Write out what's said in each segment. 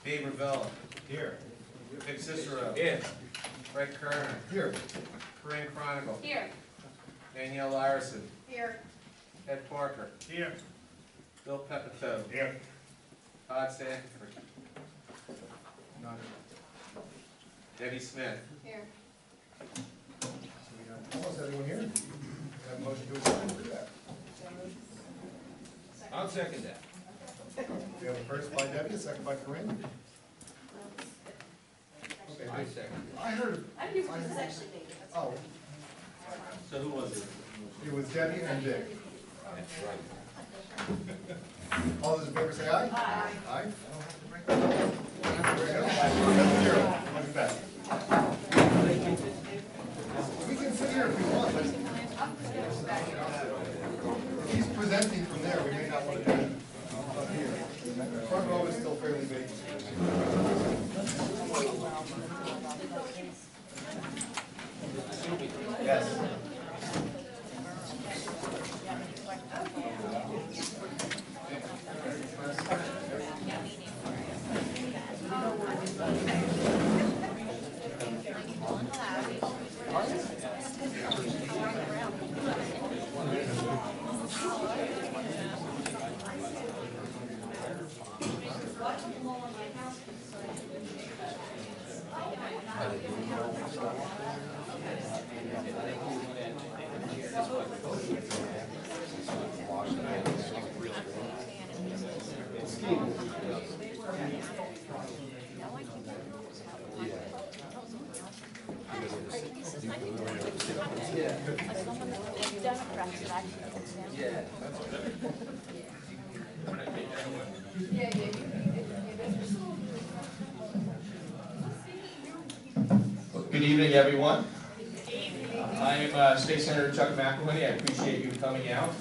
Dave Revella. Here. Vic Cicero. Here. Fred Kerner. Here. Corinne Chronicle. Here. Danielle Larison. Here. Ed Parker. Here. Bill Pepito. Here. Todd Sanford. Debbie Smith. Here. So we got almost everyone here. We have a motion to adjourn. Do that. I'll second that. We have a first by Debbie, a second by Corinne. Okay, I second. I heard, I knew it was actually me. oh, So who was it? it was Debbie and Dick. That's right. All those in favor say aye. Aye. Aye. There we go. 7-0. Much better. We can sit here if we want, but if he's presenting from there, we may not want to do it up here. The front row is still fairly big. Yes. Good evening, everyone. I am State Senator Chuck McElhinney. I appreciate you coming out.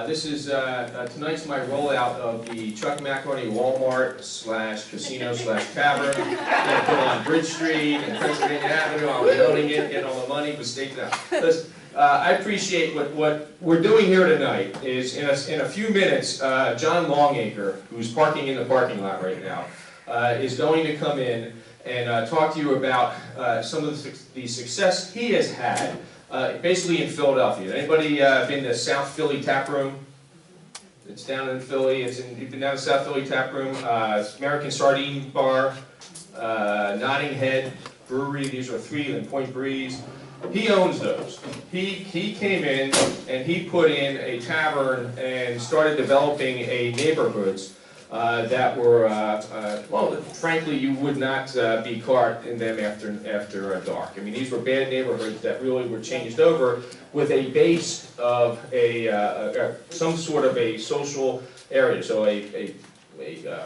This is tonight's my rollout of the Chuck McElhinney Walmart / casino / tavern. Gonna put on Bridge Street and Pennsylvania Avenue. I'm building it, getting all the money, but stake it out. Listen, I appreciate what we're doing here tonight is in a few minutes, John Longacre, who's parking in the parking lot right now, is going to come in and talk to you about some of the success he has had, basically in Philadelphia. Anybody been to South Philly Tap Room? It's down in Philly. You've been down to South Philly Tap Room. American Sardine Bar, Notting Head Brewery. These are three in Point Breeze. He owns those. He came in and he put in a tavern and started developing a neighborhoods that were, well, frankly, you would not be caught in them after dark. I mean, these were bad neighborhoods that really were changed over with a base of some sort of a social area, so a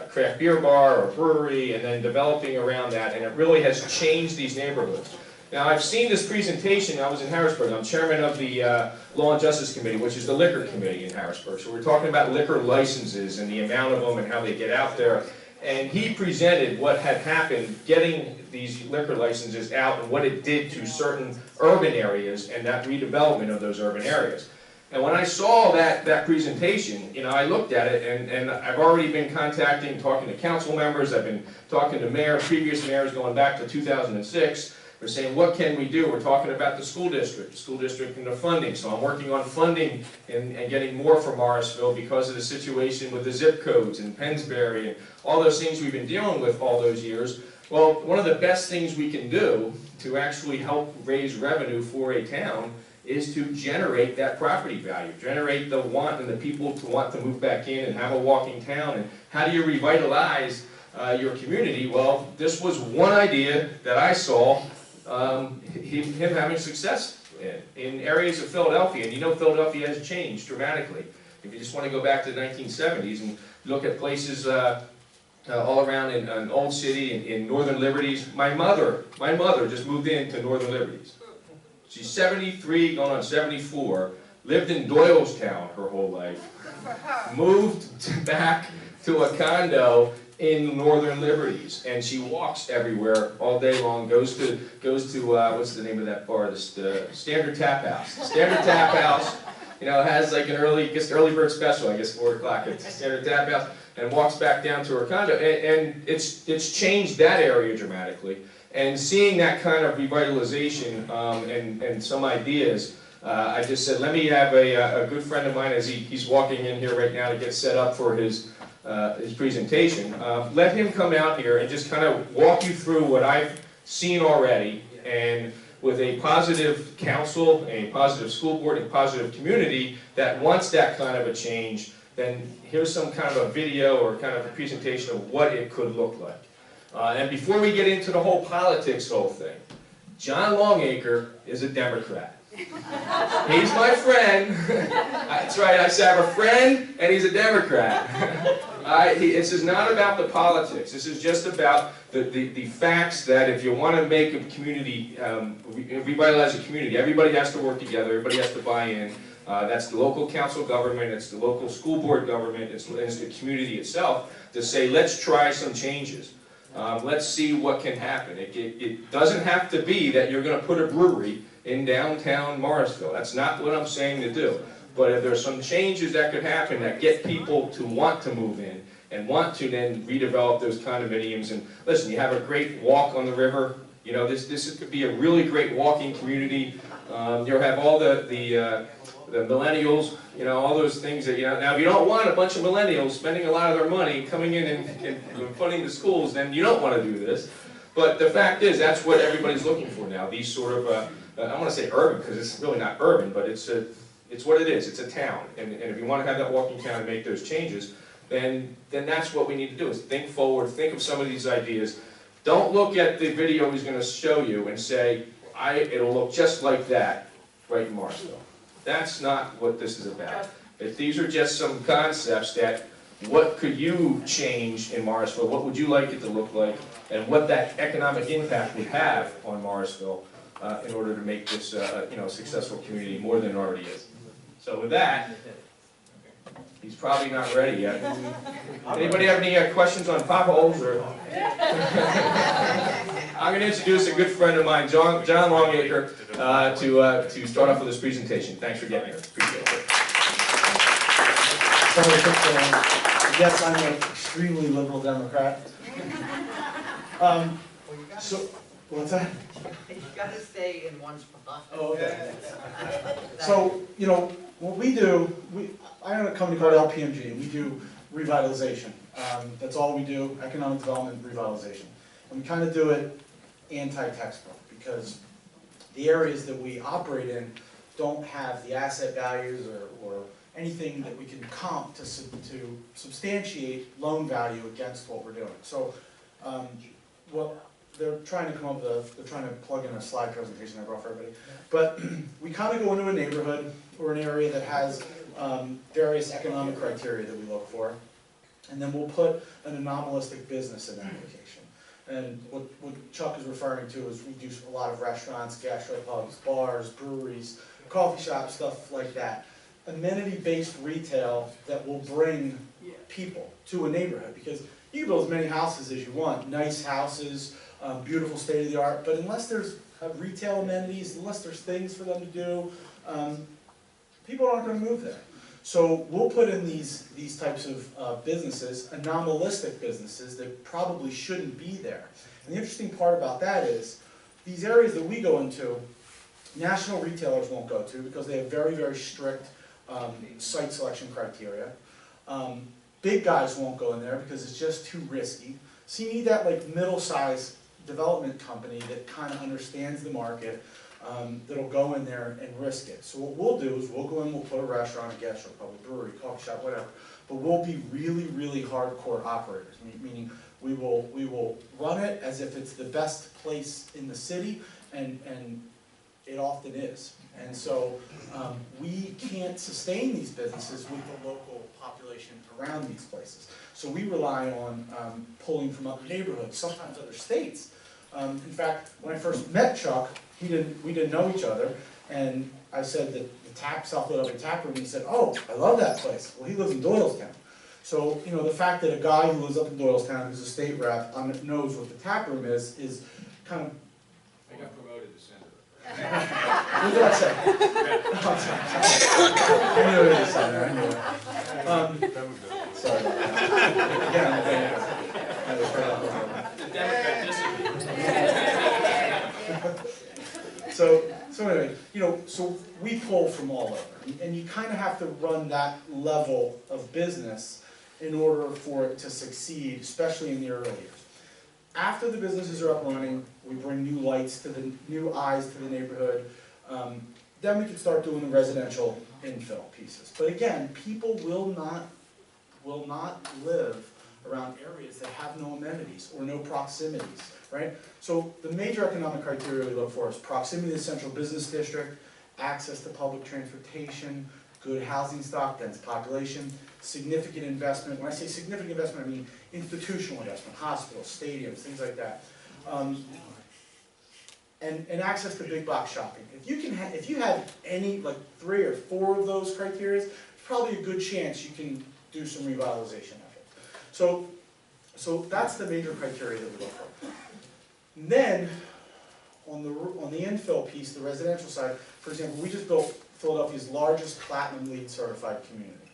craft beer bar or brewery, and then developing around that, and it really has changed these neighborhoods. Now, I've seen this presentation. I was in Harrisburg. I'm chairman of the Law and Justice Committee, which is the liquor committee in Harrisburg. So we're talking about liquor licenses and the amount of them and how they get out there. And he presented what had happened getting these liquor licenses out and what it did to certain urban areas and that redevelopment of those urban areas. And when I saw that presentation, you know, I looked at it, and I've already been talking to council members. I've been talking to previous mayors going back to 2006. We're saying, what can we do? We're talking about the school district and the funding. So I'm working on funding and getting more for Morrisville because of the situation with the zip codes and Pennsbury and all those things we've been dealing with all those years. Well, one of the best things we can do to actually help raise revenue for a town is to generate that property value, generate the want and the people to want to move back in and have a walking town. And how do you revitalize your community? Well, this was one idea that I saw him having success in areas of Philadelphia. And you know Philadelphia has changed dramatically. If you just want to go back to the 1970s and look at places all around in Old City, in Northern Liberties. My mother just moved into Northern Liberties. She's 73, going on 74, lived in Doylestown her whole life, moved back to a condo in Northern Liberties, and she walks everywhere all day long. Goes to what's the name of that bar? The Standard Tap House. Standard Tap House. has like an early bird special, I guess 4 o'clock at Standard Tap House, and walks back down to her condo. And it's changed that area dramatically. And seeing that kind of revitalization and some ideas, I just said, let me have a good friend of mine as he's walking in here right now to get set up for his presentation. Let him come out here and just kind of walk you through what I've seen already, and with a positive council, a positive school board, a positive community that wants that kind of a change, then here's some kind of a video or kind of a presentation of what it could look like. And before we get into the whole politics whole thing, John Longacre is a Democrat. He's my friend. That's right, I said I have a friend and he's a Democrat. This is not about the politics. This is just about the facts that if you want to make a community, revitalize a community, everybody has to work together, everybody has to buy in. That's the local council government, it's the local school board government, it's the community itself to say, let's try some changes. Let's see what can happen. It doesn't have to be that you're going to put a brewery in downtown Morrisville. That's not what I'm saying to do. But if there's some changes that could happen that get people to want to move in and want to then redevelop those condominiums, and listen, you have a great walk on the river. This could be a really great walking community. You'll have all the millennials, all those things that, now if you don't want a bunch of millennials spending a lot of their money coming in and funding the schools, then you don't want to do this. But the fact is, that's what everybody's looking for now, these sort of, I don't want to say urban, because it's really not urban, but it's what it is, it's a town. And if you want to have that walking town and make those changes, then that's what we need to do, is think forward, think of some of these ideas. Don't look at the video he's going to show you and say, it'll look just like that right in Morrisville. That's not what this is about. These are just some concepts that, what could you change in Morrisville? What would you like it to look like? And what that economic impact would have on Morrisville in order to make this a successful community more than it already is. So with that, he's probably not ready yet. Anybody have any questions on potholes? Or I'm going to introduce a good friend of mine, John Longacre, to start off with this presentation. Thanks for getting here. Appreciate it. Yes, I'm an extremely liberal Democrat. So, what's that? You gotta stay in one spot. Oh, okay. So, what we do, I own a company called LPMG, and we do revitalization. That's all we do, economic development revitalization. And we kind of do it anti-textbook, because the areas that we operate in don't have the asset values or anything that we can comp to substantiate loan value against what we're doing. So, what they're trying to come up with, they're trying to plug in a slide presentation I brought for everybody. But we kind of go into a neighborhood or an area that has various economic criteria that we look for, and then we'll put an anomalistic business in that location. And what Chuck is referring to is we do a lot of restaurants, gastropubs, bars, breweries, coffee shops, stuff like that. Amenity-based retail that will bring people to a neighborhood, because you can build as many houses as you want, nice houses, beautiful state-of-the-art, but unless there's retail amenities, unless there's things for them to do, people aren't going to move there. So we'll put in these types of businesses, anomalistic businesses that probably shouldn't be there. And the interesting part about that is, these areas that we go into, national retailers won't go to because they have very, very strict site selection criteria. Big guys won't go in there because it's just too risky. So you need that like middle-sized development company that kind of understands the market, that'll go in there and risk it. So what we'll do is we'll go in, we'll put a restaurant, a gastropub, a brewery, coffee shop, whatever. But we'll be really, really hardcore operators, meaning we will run it as if it's the best place in the city, and it often is. And so we can't sustain these businesses with the local population around these places. So we rely on pulling from other neighborhoods, sometimes other states. In fact, when I first met Chuck, we didn't know each other, and I said that the South Philadelphia Tap Room, and he said, "Oh, I love that place." Well, he lives in Doylestown. So, the fact that a guy who lives up in Doylestown, who's a state rep, knows what the tap room is kind of... I got promoted to senator. What did I say? Oh, sorry. I knew what you said there, I knew it. Sorry about that. Again, I'm I was right off The Democrat disagrees. So anyway, so we pull from all over, and you kind of have to run that level of business in order for it to succeed, especially in the early years. After the businesses are up and running, we bring new lights to new eyes to the neighborhood. Then we can start doing the residential infill pieces. But again, people will not live around areas that have no amenities or no proximities, right? So the major economic criteria we look for is proximity to the central business district, access to public transportation, good housing stock, dense population, significant investment. When I say significant investment, I mean institutional investment, hospitals, stadiums, things like that. And access to big box shopping. If you have any, like 3 or 4 of those criteria, it's probably a good chance you can do some revitalization efforts. So that's the major criteria that we look for. And then, on the infill piece, the residential side, for example, we just built Philadelphia's largest Platinum LEED certified community.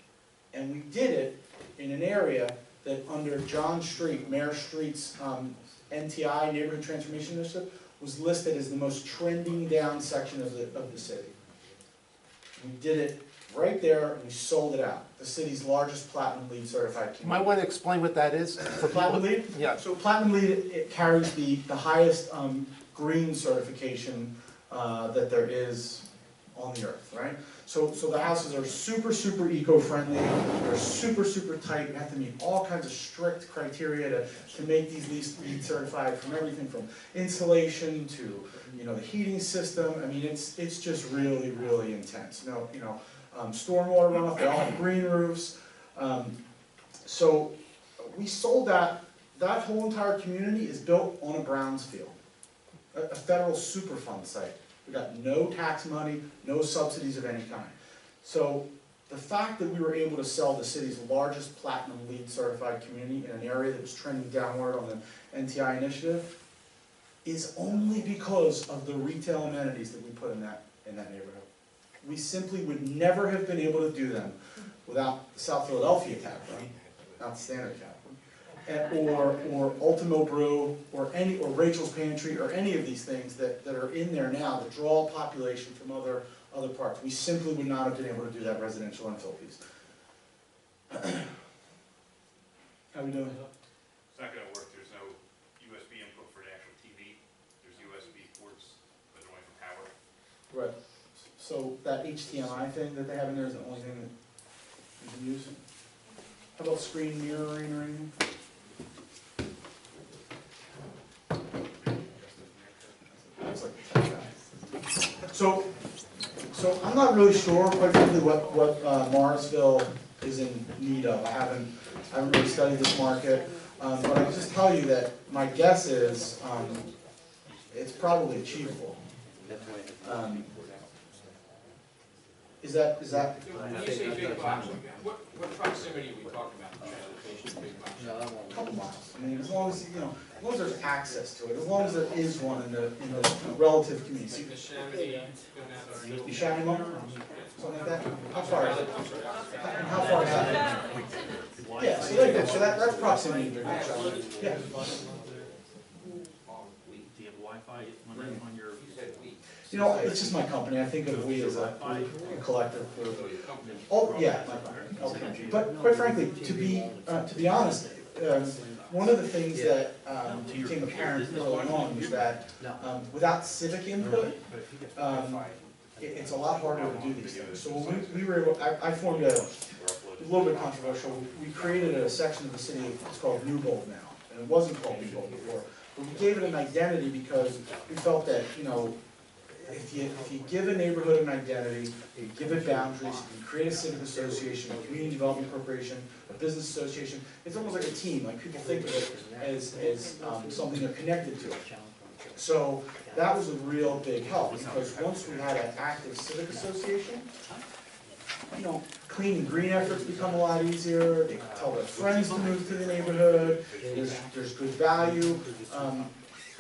And we did it in an area that under John Street, Mayor Street's NTI, Neighborhood Transformation Initiative, was listed as the most trending down section of the city. We did it right there, and we sold it out. The city's largest Platinum LEED certified community. You might want to explain what that is. For Platinum LEED? Yeah. So Platinum LEED, it carries the highest green certification that there is on the earth, right? So the houses are super, super eco-friendly, they're super, super tight, you have to meet all kinds of strict criteria to make these LEED certified, from everything from insulation to, the heating system. I mean, it's just really, really intense. Stormwater runoff, they all have green roofs. So we sold that whole entire community is built on a Browns field, a federal Superfund site. We got no tax money, no subsidies of any kind. So the fact that we were able to sell the city's largest Platinum LEED certified community in an area that was trending downward on the NTI initiative is only because of the retail amenities that we put in that neighborhood. We simply would never have been able to do them without the South Philadelphia tap room, not the standard tap room, or Ultimo Brew, or Rachel's Pantry, or any of these things that are in there now that draw population from other parts. We simply would not have been able to do that residential infill piece. How we doing? It's not going to work. There's no USB input for the actual TV. There's USB ports, but only for power. Right. So that HDMI thing that they have in there is the only thing that you can use? How about screen mirroring or anything? Looks like the tech guy. So I'm not really sure, quite frankly, what Morrisville is in need of. I haven't really studied this market, but I can just tell you that my guess is it's probably achievable. Is that? When you say big box, what proximity are we talking about in transportation to big box? A couple miles. I mean, as long as there's access to it, as long as there is one in the relative community. Like the Chamonix, going out You Chamonix moment? Something like that? How far is it? And how far is that? Yeah, so there you go. So that's proximity to Chamonix. Yeah. Do you have Wi-Fi on your? It's just my company. I think of we as a collective. Oh, yeah, my company. Okay. But quite frankly, to be honest, one of the things that became apparent early on was that without civic input, it's a lot harder to do these things. So when we were able, I formed a little bit controversial. We created a section of the city. It's called Newbold now, and it wasn't called Newbold before. But we gave it an identity because we felt that if you give a neighborhood an identity, you give it boundaries, you create a civic association, a community development corporation, a business association, it's almost like a team. Like people think of it as something they're connected to. So that was a real big help because once we had an active civic association, clean and green efforts become a lot easier. They can tell their friends to move to the neighborhood. There's good value.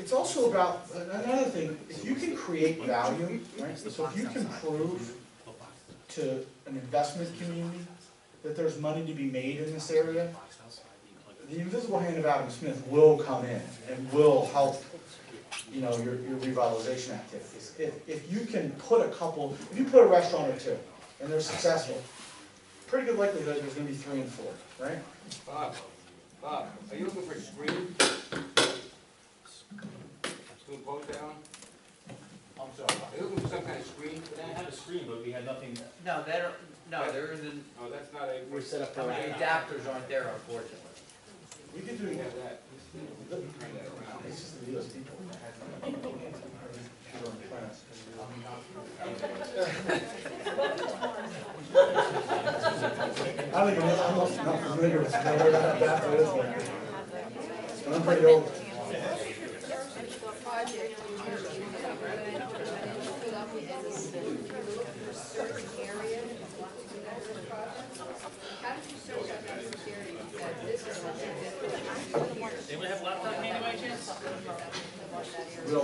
It's also about, another thing, if you can create value, right, so if you can prove to an investment community that there's money to be made in this area, the invisible hand of Adam Smith will come in and will help, you know, your revitalization activities. If you can put if you put a restaurant or two, and they're successful, pretty good likelihood there's gonna be 3 and 4, right? Bob, are you looking for a screen? To impose that on? I'm sorry. Are you looking for some kind of screen? They had a screen, but we had nothing. No, they're in the, Oh, that's not a. We're set up the adapters aren't there unfortunately. We could do We it. have that. Turn that around. It's just the USB port. I don't even know, I'm not familiar with where that adapter is, but I'm pretty old. Anyone have a laptop handy by chance?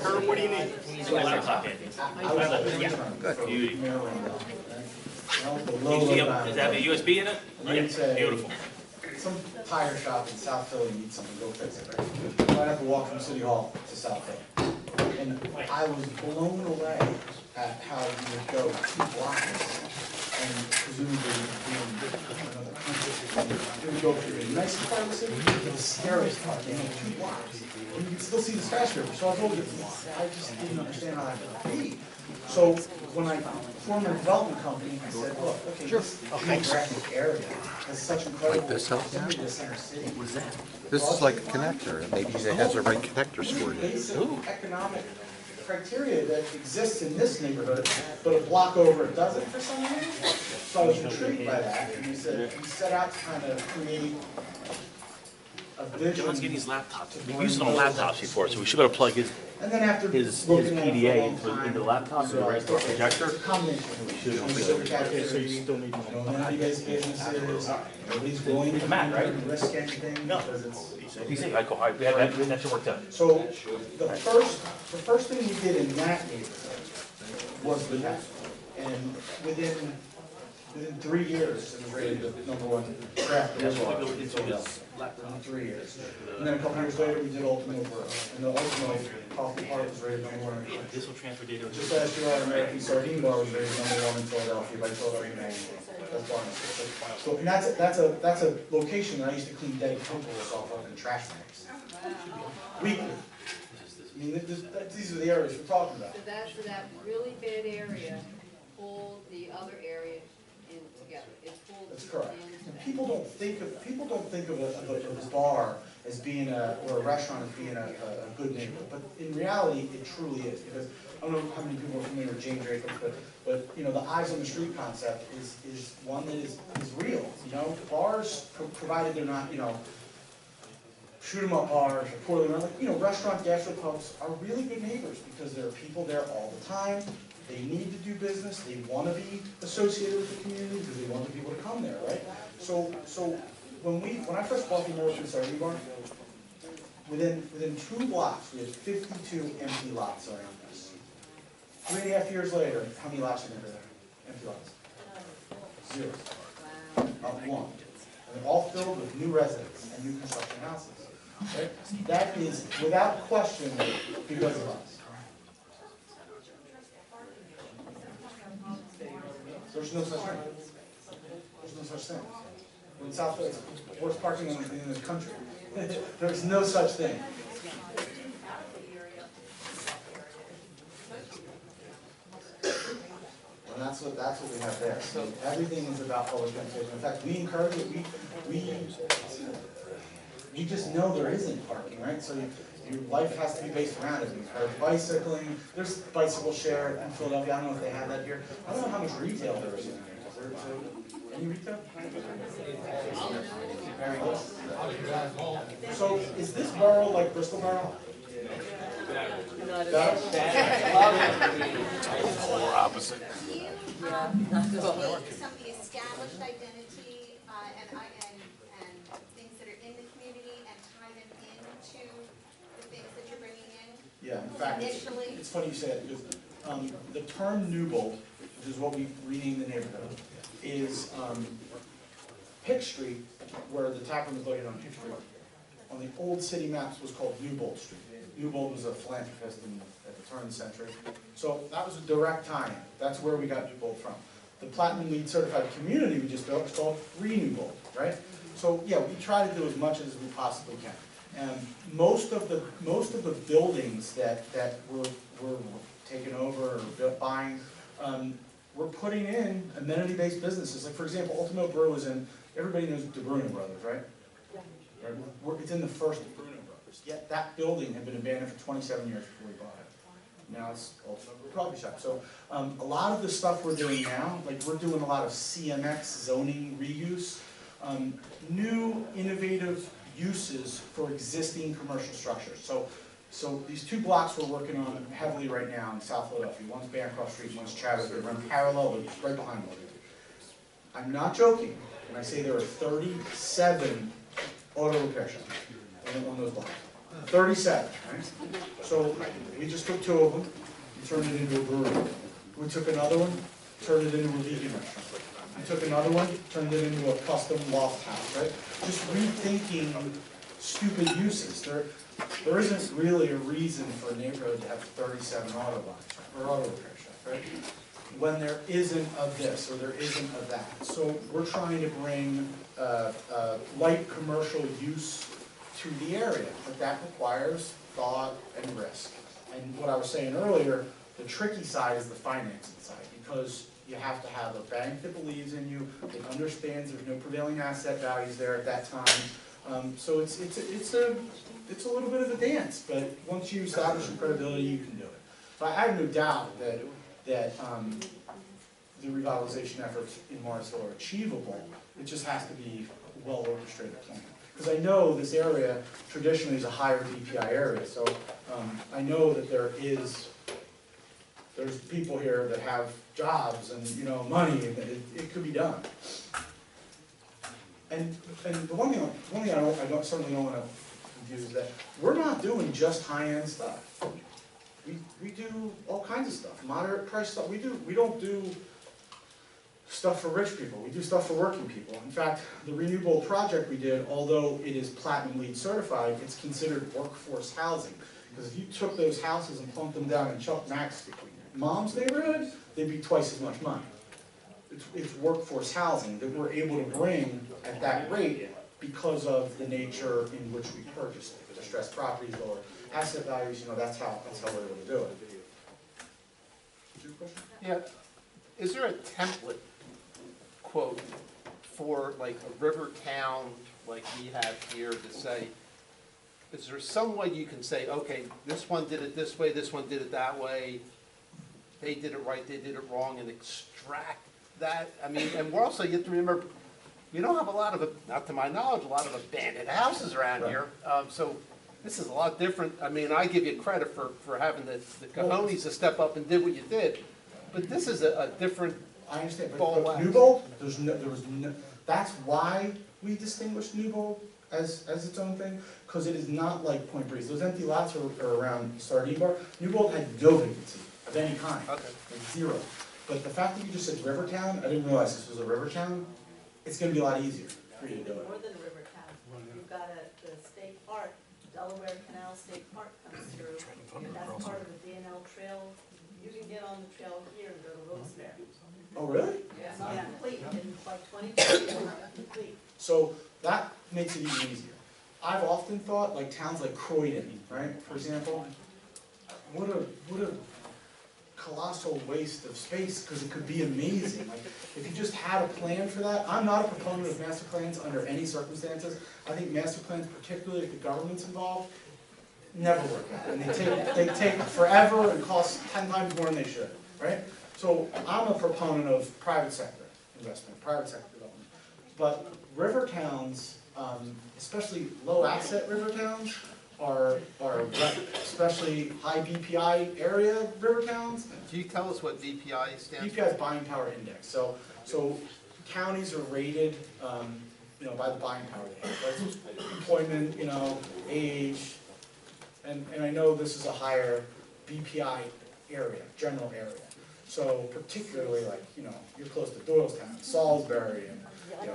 Kurt, What do you need? A laptop handy. I was an intern for Maryland. Does it have a USB in it? Yeah, Beautiful. Some tire shop in South Philly needs something, go fix it, right? I'd have to walk from City Hall to South Philly. And I was blown away at how you would go 2 blocks and presumably being another country. You would go through the nicest part of the city to the scariest part, you know, 2 blocks. And you could still see the skyscraper, so I was over I just didn't understand how that could be. So when I formed a development company, I said, look, okay, this geographic area has such incredible proximity to center city. What is that? This is like a connector, maybe it has the right connectors for you. Basic economic criteria that exists in this neighborhood, but a block over it doesn't for some reason. So I was intrigued by that, and we set out to kind of create a vision. John's getting his laptops. We've used it on laptops before, so we should be able to plug his And then after his looking at it for a PDA long into time, the laptop and the right projector. combination. So you still need to know how you guys' business is, nobody's going to Matt, right? risk anything No. because it's. He's saying, cool. We had that should work out. So the first thing we did in that neighborhood was the tech. And within 3 years, it was rated the #1 craft beer bar in Philadelphia. In 3 years. And then a couple years later, we did Ultimo Borough. And the Ultimo Coffee Park was rated #1. This will transfer data. Just last year, our American Sardine Bar was rated #1 in Philadelphia by Philadelphia Magazine. That's Barnes. So, and that's a location that I used to clean dead chemicals off of in trash bags. Weekly. I mean, these are the areas we're talking about. So that really bad area pulled the other area in together. It pulled That's correct. into And that. people don't think of a bar as being or a restaurant as being a good neighborhood, but in reality, it truly is. Because I don't know how many people are familiar with Jane Jacobs, but you know, the eyes on the street concept is one that is real. You know, bars, provided they're not, you know, shoot 'em up bars or poorly run, like, you know, restaurant gastropubs are really good neighbors because there are people there all the time. They need to do business, they want to be associated with the community because they want the people to come there, right? So when I first bought the Morrisville Sardine Bar, within 2 blocks, we had 52 empty lots around us. 3.5 years later, how many lots are there? Empty lots? 0. Up 1. And they're all filled with new residents and new construction houses. Right? That is, without question, because of us. There's no such thing. There's no such thing. In South Philly, it's worst parking in the country. There's no such thing. And that's what we have there. So everything is about public transportation. In fact, we encourage it. We just know there isn't parking, right? So your life has to be based around it. We encourage bicycling. There's bicycle share in Philadelphia. I don't know if they have that here. I don't know how much retail there is in here. Is there any retail? Very good. So is this borough like Bristol Borough? Polar opposite. Some of the established identity and things that are in the community and tie them into the things that you're bringing in? Yeah, in fact, Initially? it's funny you say that, because the term Newbold, which is what we renamed the neighborhood, is Pick Street, where the taproom is located on Pick Street, on the old city maps was called Newbold Street. Newbold was a philanthropist at the turn of the century. So that was a direct tie-in. That's where we got Newbold from. The Platinum LEED certified community we just built is called Re-Newbold, right? So yeah, we try to do as much as we possibly can. And most of the buildings that we're taking over or buying, we're putting in amenity-based businesses. Like for example, Morrisville Borough is in, everybody knows the Bruno Brothers, right? It's in the first of Bruno Brothers. Yet that building had been abandoned for 27 years before we bought it. Now it's also a coffee shop. So a lot of the stuff we're doing now, like we're doing a lot of CMX zoning reuse, new innovative uses for existing commercial structures. So these two blocks we're working on heavily right now in South Philadelphia. One's Bancroft Street, one's Chadwick. They run parallel, but it's right behind one. I'm not joking when I say there are 37 auto repair shops on those blocks. 37, right? So we just took 2 of them and turned it into a brewery. We took another one, turned it into a vegan restaurant. We took another one, turned it into a custom loft house, right? Just rethinking stupid uses. There isn't really a reason for a neighborhood to have 37 auto bodies or auto repair shops, right? When there isn't of this or there isn't of that. So we're trying to bring light commercial use to the area, but that requires thought and risk. And what I was saying earlier, the tricky side is the financing side, because you have to have a bank that believes in you, that understands there's no prevailing asset values there at that time. So it's a little bit of a dance, but once you establish your credibility, you can do it. But I have no doubt that the revitalization efforts in Morrisville are achievable. It just has to be a well-orchestrated plan. Because I know this area traditionally is a higher DPI area, so I know that there's people here that have jobs and money, and it could be done. And the one thing I certainly don't want to confuse is that we're not doing just high-end stuff. We do all kinds of stuff, moderate price stuff. We don't do stuff for rich people. We do stuff for working people. In fact, the Renewable project we did, although it is Platinum LEED certified, it's considered workforce housing. Because if you took those houses and plunked them down in Chuck Mack's mom's neighborhood, they'd be twice as much money. It's workforce housing that we're able to bring at that rate because of the nature in which we purchase it. Distressed properties or asset values, that's how we're able to do it. Did you have a question? Yeah. Is there a template, quote, for like a river town like we have here to say, is there some way you can say, okay, this one did it this way, this one did it that way, they did it right, they did it wrong, and extract that? I mean, and we're also, you have to remember, we don't have a lot of, not to my knowledge, a lot of abandoned houses around here. So this is a lot different. I mean, I give you credit for having the cojones to step up and did what you did. But this is a different I understand, ball but wax. Newbold, that's why we distinguished Newbold as its own thing, because it is not like Point Breeze. Those empty lots are around Sardine Bar. Newbold had no vacancy of any kind, Okay. like 0. But the fact that you just said Rivertown, I didn't realize this was a Rivertown. It's going to be a lot easier for you to do it. More than a river town. You've got the state park, Delaware Canal State Park comes through. That's part of the D&L trail. You can get on the trail here and go to Wilkes-Barre. Oh, really? It's not complete, in like 20 years, it's not complete. So that makes it even easier. I've often thought, like towns like Croydon, right, for example, what a colossal waste of space, because it could be amazing. Like, if you just had a plan for that. I'm not a proponent of master plans under any circumstances. I think master plans, particularly if the government's involved, never work out. And they take forever and cost 10 times more than they should, right? So I'm a proponent of private sector investment, private sector development. But river towns, especially low asset river towns, are especially high BPI area river towns. Can you tell us what VPI stands for? BPI is buying power index. So counties are rated, by the buying power they have. That's employment, age, and I know this is a higher BPI area, general area. So particularly like, you're close to Doylestown, Salisbury, and,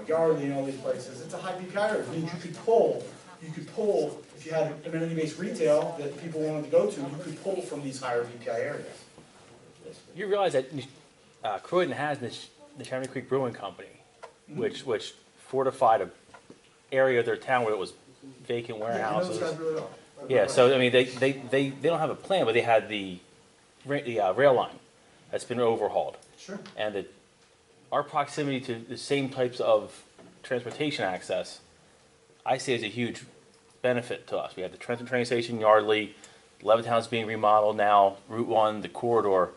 Yardley and all these places, it's a high BPI area. It means you could pull, if you had amenity-based retail that people wanted to go to, you could pull from these higher BPI areas. You realize that Croydon has the Chamonix Creek Brewing Company, which fortified an area of their town where it was vacant Yeah, I know warehouses. those guys really well. Yeah, so I mean, they don't have a plan, but they had the rail line that's been overhauled. Sure. And our proximity to the same types of transportation access, I say is a huge benefit to us. We have the Trenton train station, Yardley, Levittown's being remodeled now, Route 1, the corridor.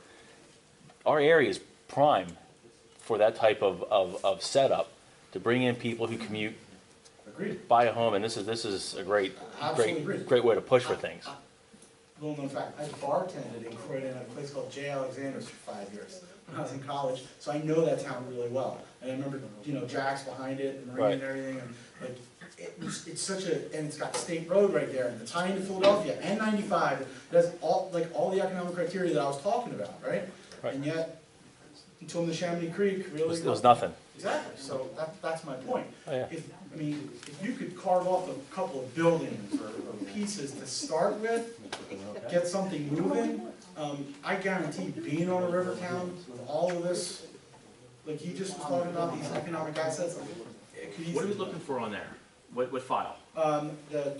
Our area is prime for that type of setup to bring in people who commute, Agreed. buy a home, and this is a great Absolutely agreed. way to push for things. Little known fact, I bartended in Croydon at a place called J. Alexander's for 5 years when I was in college, so I know that town really well. And I remember, Jack's behind it, and Marine and everything, and like, it's such and it's got State Road right there, and the tie into Philadelphia, and 95, it has all the economic criteria that I was talking about, right? Right. And yet, until the Chamonix Creek, really. It was nothing. Exactly, so that's my point. Oh, yeah. If you could carve off a couple of buildings or pieces to start with, get something moving, I guarantee being on a river town with all of this, like he just was talking about these economic assets, it could easily. What are we looking for on there? What file? The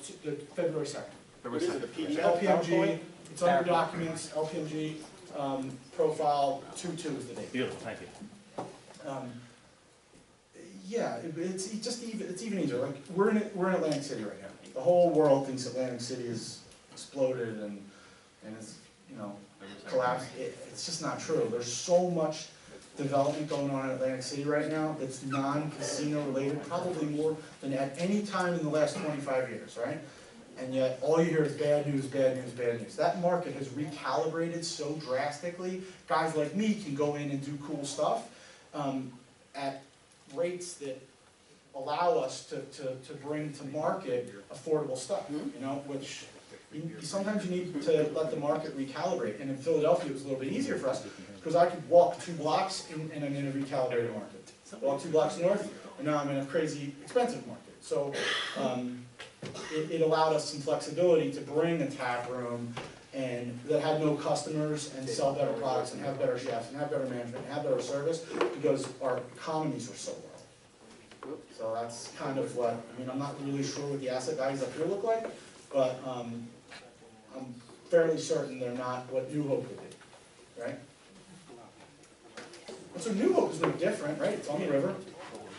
February 2nd. February 2nd. LPMG, it's under documents, LPMG, profile 2/2 is the date. Beautiful, thank you. Yeah, it's even easier. Like we're in Atlantic City right now. The whole world thinks Atlantic City is exploded and is collapsed. It's just not true. There's so much development going on in Atlantic City right now that's non-casino related, probably more than at any time in the last 25 years, right? And yet all you hear is bad news, bad news, bad news. That market has recalibrated so drastically. Guys like me can go in and do cool stuff at rates that allow us to bring to market affordable stuff, which sometimes you need to let the market recalibrate. And in Philadelphia, it was a little bit easier for us because I could walk 2 blocks and I'm in a recalibrated market. Walk 2 blocks north, and now I'm in a crazy expensive market. So it allowed us some flexibility to bring a tap room and that had no customers and sell better products and have better chefs and have better management and have better service because our economies were so low. So that's kind of what, I'm not really sure what the asset values up here look like, but I'm fairly certain they're not what New Hope would be, right? And so New Hope is no different, right? It's on the river,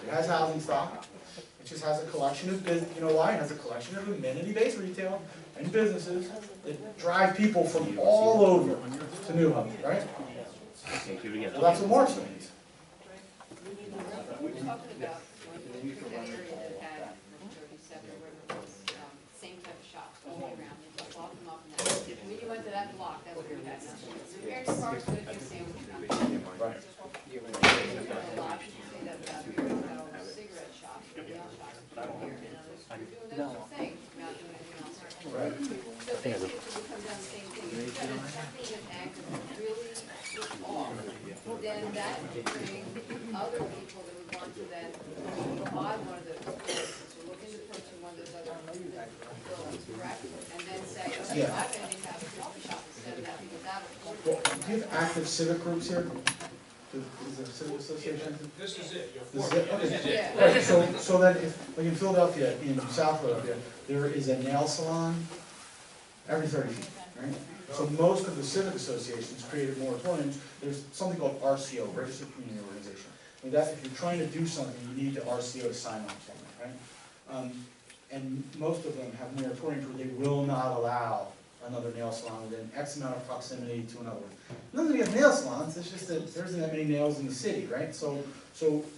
it has housing stock, it just has a collection of why? It has a collection of amenity-based retail and businesses that drive people from all over to New Hope, right? Well, that's what Morrisville means. We were talking about that area that had 37 where it was same type of shops all the way around. They just locked them up and that. When you went to that block, that's where you had nothing. Here's Park's good, good sandwich. Right. A lot, you say that about here, about cigarette shops, nail shops, here, and others. You're doing that same thing, not doing anything else. Right. So basically, it would come down to the same thing. If you've got something that acts really off, then that would bring other people that would want to then buy one of those places or look into purchasing one of those other buildings, correct? And then say, okay, Yeah. I'm going to have a coffee shop instead of that because that'll. Well, do you have active civic groups here? Is there a civic association? This is it. This is it? Okay. Yeah. Right, so then if, like in Philadelphia, in South Philadelphia, there is a nail salon every 30 feet, right? So most of the civic associations created moratoriums. There's something called RCO, Registered Community Organization. And that if you're trying to do something, you need the RCO to sign on something, right? And most of them have moratoriums where they will not allow another nail salon within X amount of proximity to another one. Not that we have nail salons, it's just that there isn't that many nails in the city, right? So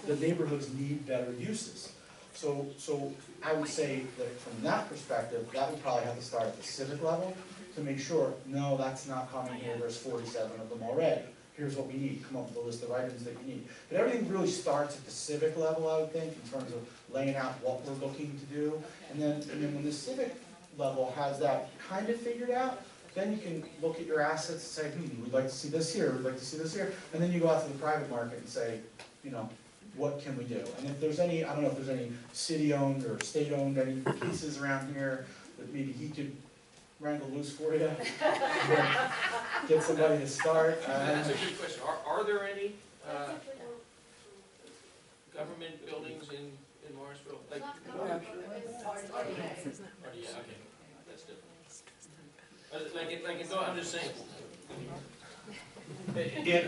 the neighborhoods need better uses. So I would say that from that perspective, that would probably have to start at the civic level to make sure, no, that's not coming here, there's 47 of them already. Here's what we need, come up with a list of items that you need. But everything really starts at the civic level, I would think, in terms of laying out what we're looking to do. And then when the civic level has that kind of figured out, then you can look at your assets and say, we'd like to see this here, we'd like to see this here, and then you go out to the private market and say, you know, what can we do? And if there's any, I don't know if there's any city-owned or state-owned, any pieces around here that maybe he could wrangle loose for you, get somebody to start. That's a good question. Are there any government buildings in Morrisville? Like, Not government, but it's RDA. yeah, okay, that's different. I'm just saying.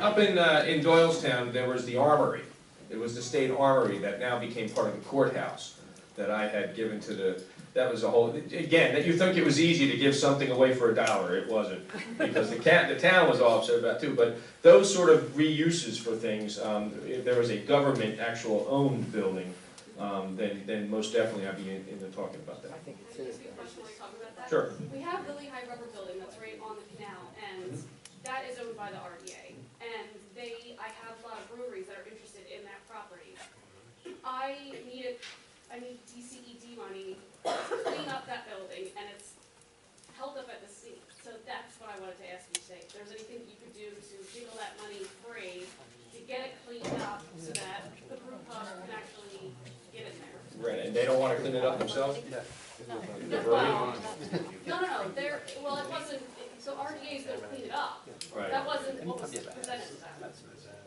Up in Doylestown, there was the armory. It was the state armory that now became part of the courthouse that I had given to the, that was a whole, again, that you think it was easy to give something away for $1. It wasn't. Because the town was all upset about it too. But those sort of reuses for things, if there was a government actual owned building, then most definitely I'd be into talking about that. I think it's a good question when you talk about that. Sure. We have the Lehigh Rubber Building that's right on the canal, and that is owned by the RDA. And I have a lot of breweries that are interested in that property. I need DCED money to clean up that building, and it's held up at the state. So that's what I wanted to ask you, say, if there's anything you could do to jiggle that money free, to get it cleaned up, so that the brew pub can actually get in there. Right, and they don't want to clean it up themselves? Well, no, well, it wasn't, so RDA's gonna clean it up. Right. That wasn't what was presented to them.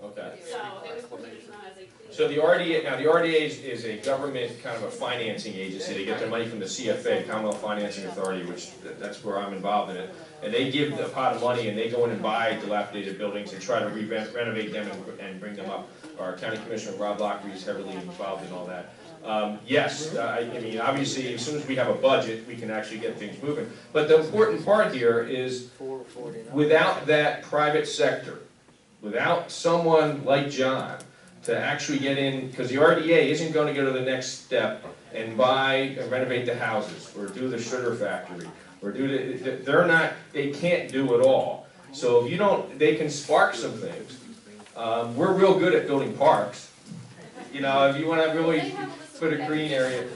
Okay. So it was presented to them as a clean. So the RDA, now the RDA is a government kind of a financing agency. They get their money from the CFA, Commonwealth Financing Authority, which that's where I'm involved in it. And they give a pot of money and they go in and buy dilapidated buildings and try to renovate them and bring them up. Our County Commissioner Rob Lockery is heavily involved in all that. Yes, I mean, obviously, as soon as we have a budget, we can actually get things moving. But the important part here is, without that private sector, without someone like John to actually get in, because the RDA isn't going to go to the next step and buy and renovate the houses, or do the sugar factory, or do they can't do it all. So if you don't, they can spark some things. We're real good at building parks. You know, if you want to really put a green area,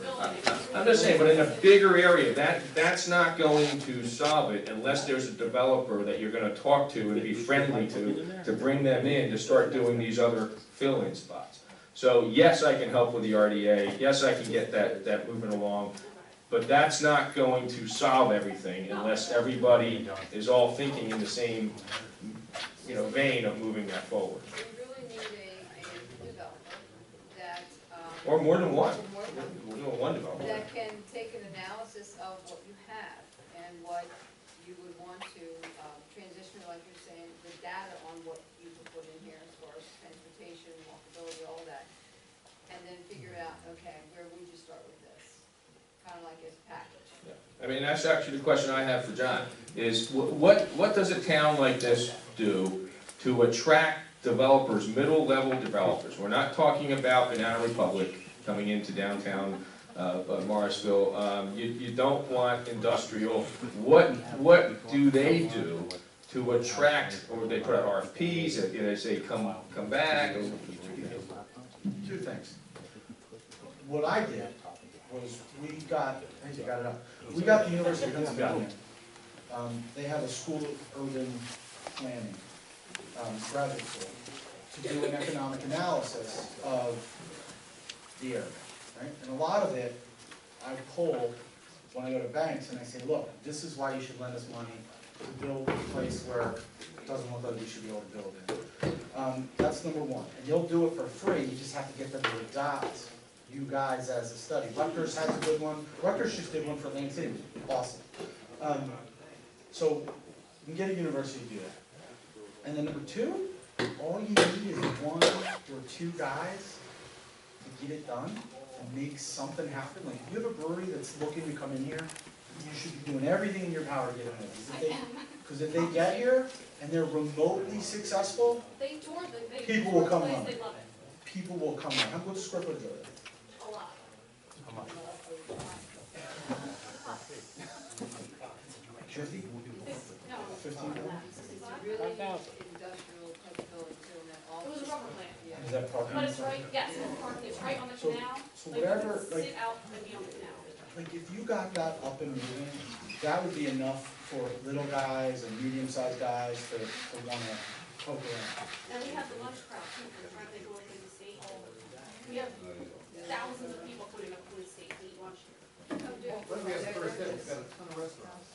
I'm just saying, but in a bigger area, that's not going to solve it unless there's a developer that you're going to talk to and be friendly to bring them in to start doing these other fill-in spots. So yes, I can help with the RDA. Yes, I can get that moving along. But that's not going to solve everything unless everybody is all thinking in the same, vein of moving that forward. We really need a developer that, Or more than one. or more than one, We're doing one developer. that can take an analysis of what you have and what you would want to transition, like you're saying, the data on what you can put in here as far as transportation, walkability, all that. And then figure out, okay, where would you start with this? Kind of like as a package. I mean, that's actually the question I have for John, is what does a town like this do to attract developers, middle-level developers? We're not talking about Banana Republic coming into downtown Morrisville. You don't want industrial. What do they do to attract, or they put out RFPs, they say come back? Two things. What I did was we got the University of Pennsylvania. They have a school of urban planning, graduate school, to do an economic analysis of the area, right? And a lot of it, I pull when I go to banks and I say, look, this is why you should lend us money to build a place where it doesn't look like we should be able to build it. That's number one. And you'll do it for free, you just have to get them to adopt you guys as a study. Rutgers has a good one. Rutgers just did one for Atlantic City, which was awesome. So you can get a university to do that. And then number two, all you need is one or two guys to get it done and make something happen. Like if you have a brewery that's looking to come in here, you should be doing everything in your power to get them in. Because if they get here and they're remotely successful, people will come on. People will come on. How much square footage are there? A lot. How much? 50? No. 15? It's really industrial type building too, and that all. It was a rubber plant. Yeah. Is that parking? But it's right, yes, it's parking, it's right on the So- canal. so Like, you whatever, can like- sit out and be on the canal. Like if you got that up and moving, that would be enough for little guys and medium-sized guys to wanna poke around. And we have the lunch crowd too, we're trying to take a look at the state. We have thousands of people coming up from the state to eat lunch here. Let me ask first, we've got a ton of restaurants.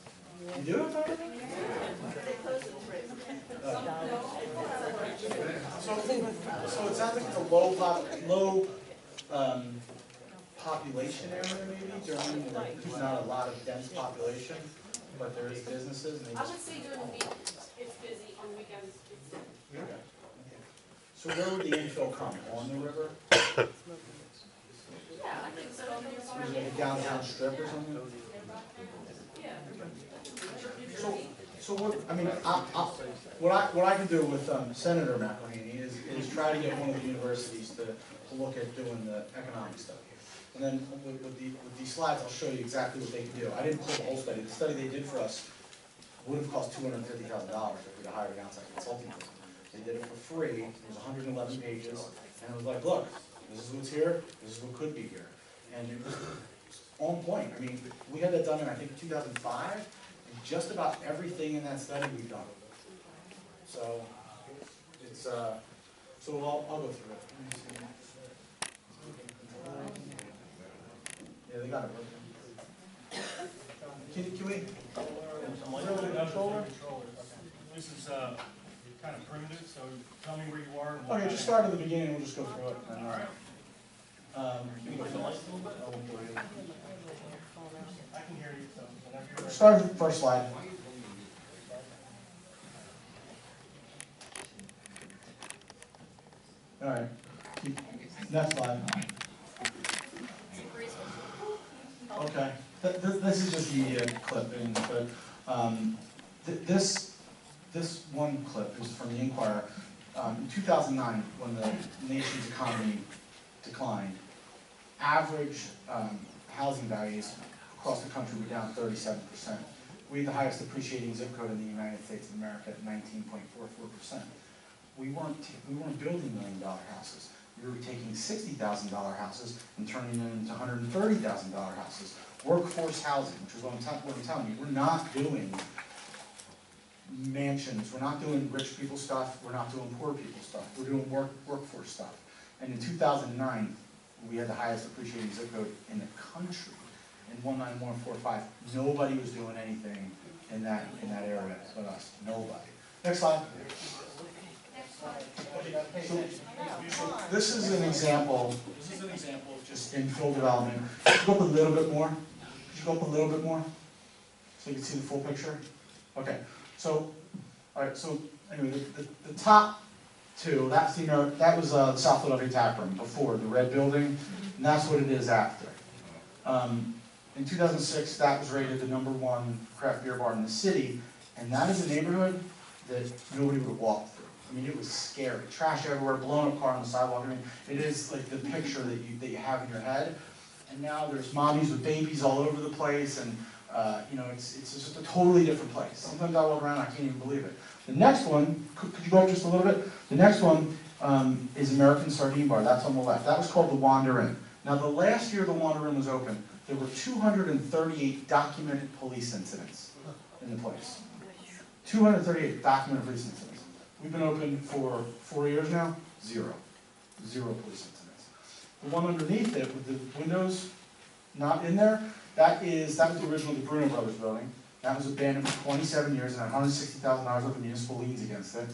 You do it, Tyler? They close at 3. So it sounds like it's a low population area maybe, during, like, there's not a lot of dense population, but there is businesses and they I just. would say during the week, it's busy, on the weekends, it's Okay. So where would the infill come, on the river? yeah, I think so. Is it like a downtown strip or something? Yeah. So what, I mean, what I can do with Senator McElhaney is try to get one of the universities to look at doing the economic study. And then with these slides, I'll show you exactly what they can do. I didn't pull the whole study. The study they did for us would have cost $250,000 if we'd hired an outside consulting firm. They did it for free. It was 111 pages, and it was like, look, this is what's here. This is what could be here, and it was on point. I mean, we had that done in I think 2005, and just about everything in that study we've done. So it's so I'll go through it. Let me see. Yeah, they got it. Can we? This is kind of primitive, so tell me where you are. Okay, just start at the beginning, we'll just go through it. All right. Can you put the lights a little bit? I can hear you, so whenever you're ready. start with the first slide. All right, next slide. Okay, this is just the clipping, but this one clip is from the Inquirer. In 2009, when the nation's economy declined, average housing values across the country were down 37%. We had the highest appreciating zip code in the United States of America at 19.44%. We weren't building $1 million houses. We were taking $60,000 houses and turning them into $130,000 houses. Workforce housing, which is what I'm telling you, we're not doing mansions, we're not doing rich people stuff, we're not doing poor people stuff, we're doing workforce stuff. And in 2009, we had the highest appreciating zip code in the country, in 19145. Nobody was doing anything in that area but us, nobody. Next slide. So this is an example of just infill development. Could you go up a little bit more? Could you go up a little bit more? So you can see the full picture? Okay, so, all right, so anyway, the top two, that's, you know, that was the South Philadelphia Tap Room before, the red building, and that's what it is after. In 2006, that was rated the #1 craft beer bar in the city, and that is a neighborhood that nobody would have walked through. I mean, it was scary. Trash everywhere, blown up car on the sidewalk. I mean, it is like the picture that you have in your head. And now there's mommies with babies all over the place, and you know, it's just a totally different place. Sometimes I walk around, I can't even believe it. The next one, could you go up just a little bit? The next one is American Sardine Bar. That's on the left. That was called the Wander Inn. Now, the last year the Wander Inn was open, there were 238 documented police incidents in the place. 238 documented police incidents. We've been open for 4 years now, zero police incidents. The one underneath it with the windows not in there, that was the original Bruno Brothers building. That was abandoned for 27 years and had $160,000 worth of municipal liens against it.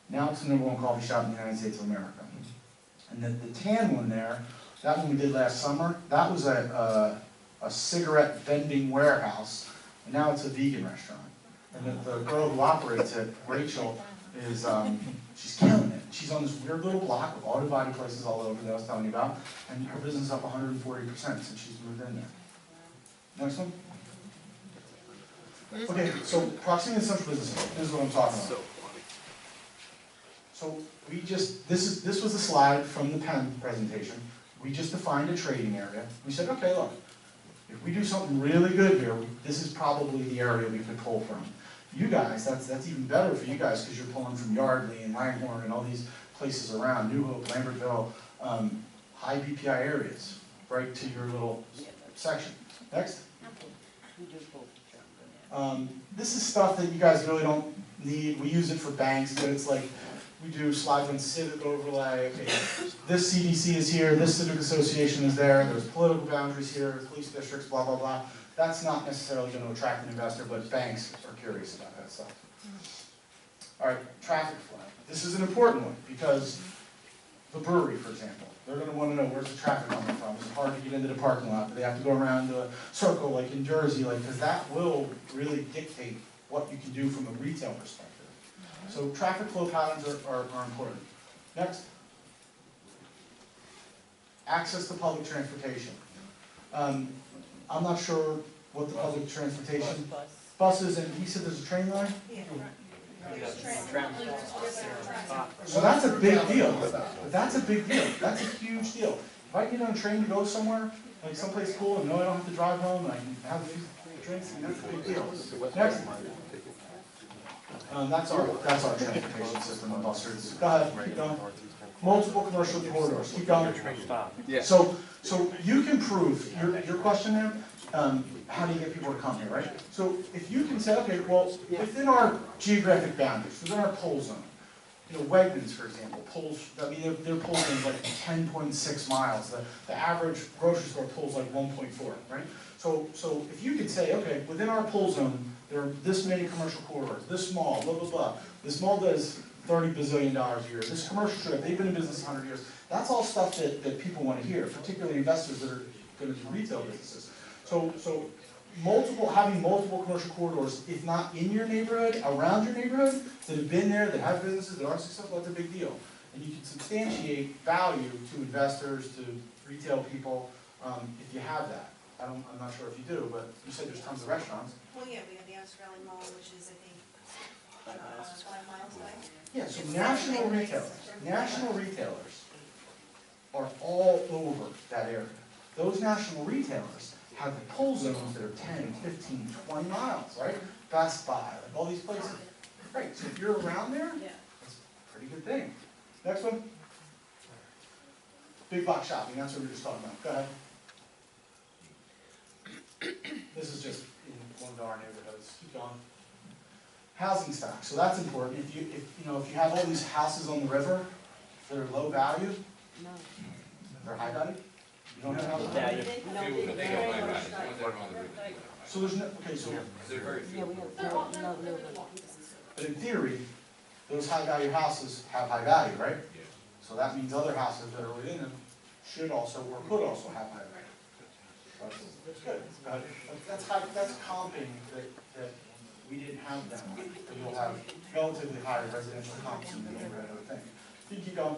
Now it's the #1 coffee shop in the United States of America. And the tan one there, that one we did last summer, that was a cigarette vending warehouse, and now it's a vegan restaurant. And the girl who operates it, Rachel, is she's killing it. She's on this weird little block with auto body places all over that I was telling you about, and her business is up 140% since she's moved in there. Next one. Okay, so proximity to central business, this is what I'm talking about. So we just, this was a slide from the Penn presentation. We just defined a trading area. We said, okay, look, if we do something really good here, this is probably the area we could pull from. You guys, that's even better for you guys because you're pulling from Yardley and Langhorne and all these places around, New Hope, Lambertville, high BPI areas, right to your little section. Next. This is stuff that you guys really don't need. We use it for banks, but it's like, we do slides on civic overlay. Okay, this CDC is here, this civic association is there, there's political boundaries here, police districts, blah, blah, blah. That's not necessarily going to attract an investor, but banks are curious about that stuff. All right, traffic flow. This is an important one because the brewery, for example, they're going to want to know where's the traffic coming from. It's hard to get into the parking lot, but they have to go around a circle like in Jersey, like, because that will really dictate what you can do from a retail perspective. So traffic flow patterns are important. Next. Access to public transportation. I'm not sure what the public transportation, buses, and he said there's a train line? So that's a big deal. That's a big deal. That's a huge deal. If I get on a train to go somewhere, like someplace cool, and know I don't have to drive home, and I can have these drinks, and that's a big deal. Next. That's our transportation system on bus routes. Go ahead, keep going. Multiple commercial corridors, keep going. So you can prove, your question there, how do you get people to come here, right? So if you can say, okay, well, within our geographic boundaries, within our pull zone, you know, Wegmans, for example, pulls, I mean, their pull zone is like 10.6 miles. The average grocery store pulls like 1.4, right? So if you could say, okay, within our pull zone, there are this many commercial corridors, this mall, blah, blah, blah. This mall does $30 bazillion a year. This commercial strip, they've been in business 100 years. That's all stuff that people want to hear, particularly investors that are going to do retail businesses. So having multiple commercial corridors, if not in your neighborhood, around your neighborhood, that have been there, that have businesses, that are successful, that's a big deal. And you can substantiate value to investors, to retail people, if you have that. I'm not sure if you do, but you said there's tons of restaurants. Well, yeah, we have the Australian Mall, which is, I think, 5 miles away. Yeah, so national retailers are all over that area. Those national retailers have the pull zones that are 10, 15, 20 miles, right? Best Buy, like all these places. Great, so if you're around there, that's a pretty good thing. Next one. Big box shopping, that's what we were just talking about. Go ahead. This is just in one of our neighborhoods. Keep going. Housing stock. So that's important. If you have all these houses on the river that are low value, they're high value. You don't have housing value. So there's no. Okay, so. But in theory, those high value houses have high value, right? So that means other houses that are within them should also or could also have high value. That's good. That's comping that we didn't have that. So you'll have relatively higher residential comps in the neighborhood, I would think. You keep going.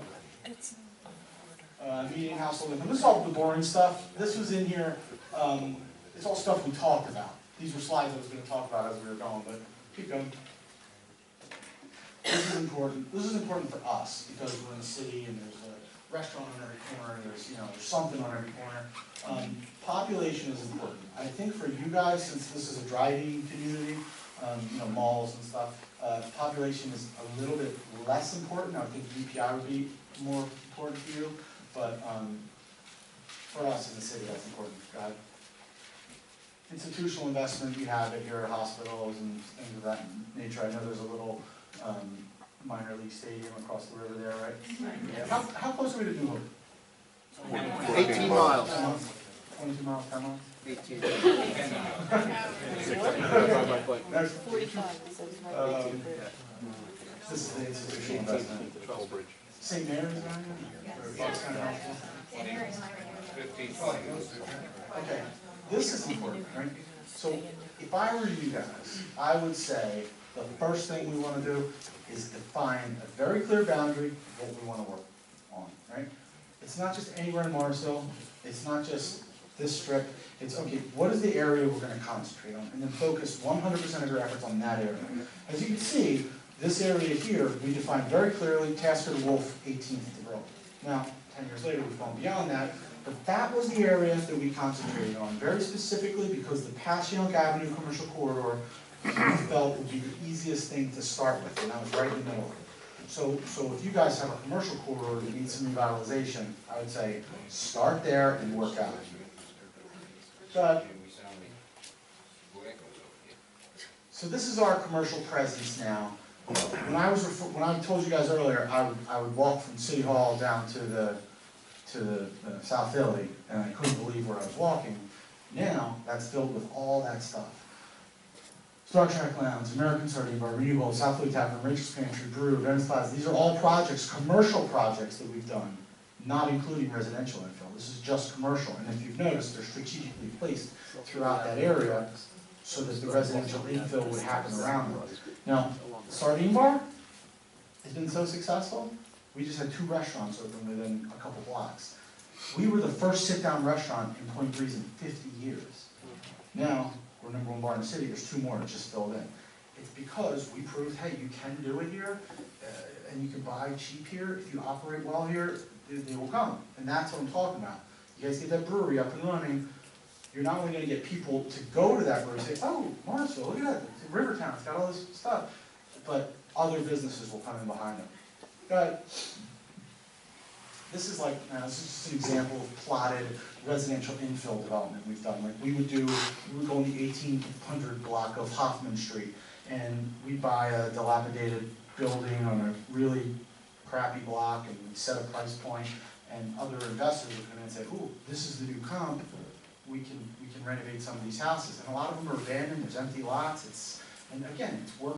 Median household income. This is all the boring stuff. This was in here. It's all stuff we talked about. These were slides I was going to talk about as we were going, but keep going. This is important. This is important for us because we're in the city and there's a restaurant on every corner. There's something on every corner. Population is important. I think for you guys, since this is a driving community, malls and stuff, population is a little bit less important. I think DPI would be more important for you, but for us in the city, that's important. Institutional investment, we have it here at hospitals and things of that nature. I know there's a little minor league stadium across the river there, right? Yeah. How close are we to New Hope? 18 miles. 22 miles, 10 miles? 18. Next. 45. This is the institutional investment. St. Mary's around here? Okay, this is important, right? So if I were you guys, I would say the first thing we want to do is define a very clear boundary of what we want to work on, right? It's not just anywhere in Morrisville. It's not just this strip. It's, okay, what is the area we're going to concentrate on? And then focus 100% of your efforts on that area. As you can see, this area here, we defined very clearly, Tasker to Wolf, 18th to Borough. Now, 10 years later, we've gone beyond that, but that was the area that we concentrated on, very specifically because the Passyunk Avenue commercial corridor we felt would be the easiest thing to start with, and that was right in the middle. So if you guys have a commercial corridor that needs some revitalization, I would say start there and work out. Go ahead. So this is our commercial presence now. When I told you guys earlier, I would walk from City Hall down to the South Philly, and I couldn't believe where I was walking. Now, that's filled with all that stuff. Star Trek Lounge, American Sardine Bar, Renewable, South Philly Tavern, Rachel's Pantry, Brew, Venice Plaza. These are all projects, commercial projects that we've done, not including residential infill. This is just commercial, and if you've noticed, they're strategically placed throughout that area so that the residential infill would happen around them. Now, Sardine Bar has been so successful, we just had 2 restaurants open within a couple blocks. We were the first sit-down restaurant in Point Breeze in 50 years. Now, we're #1 bar in the city, there's 2 more that just filled in. It's because we proved, hey, you can do it here, and you can buy cheap here. If you operate well here, they will come. And that's what I'm talking about. You guys get that brewery up and running, you're not only gonna get people to go to that brewery and say, oh, Morrisville, look at that, it's in Rivertown, it's got all this stuff. But other businesses will come in behind them. But this is like, this is just an example of plotted residential infill development we've done. Like we would go in the 1800 block of Hoffman Street, and we'd buy a dilapidated building on a really crappy block, and we'd set a price point, and other investors would come in and say, ooh, this is the new comp, we can renovate some of these houses. And a lot of them are abandoned, there's empty lots, and again, it's work.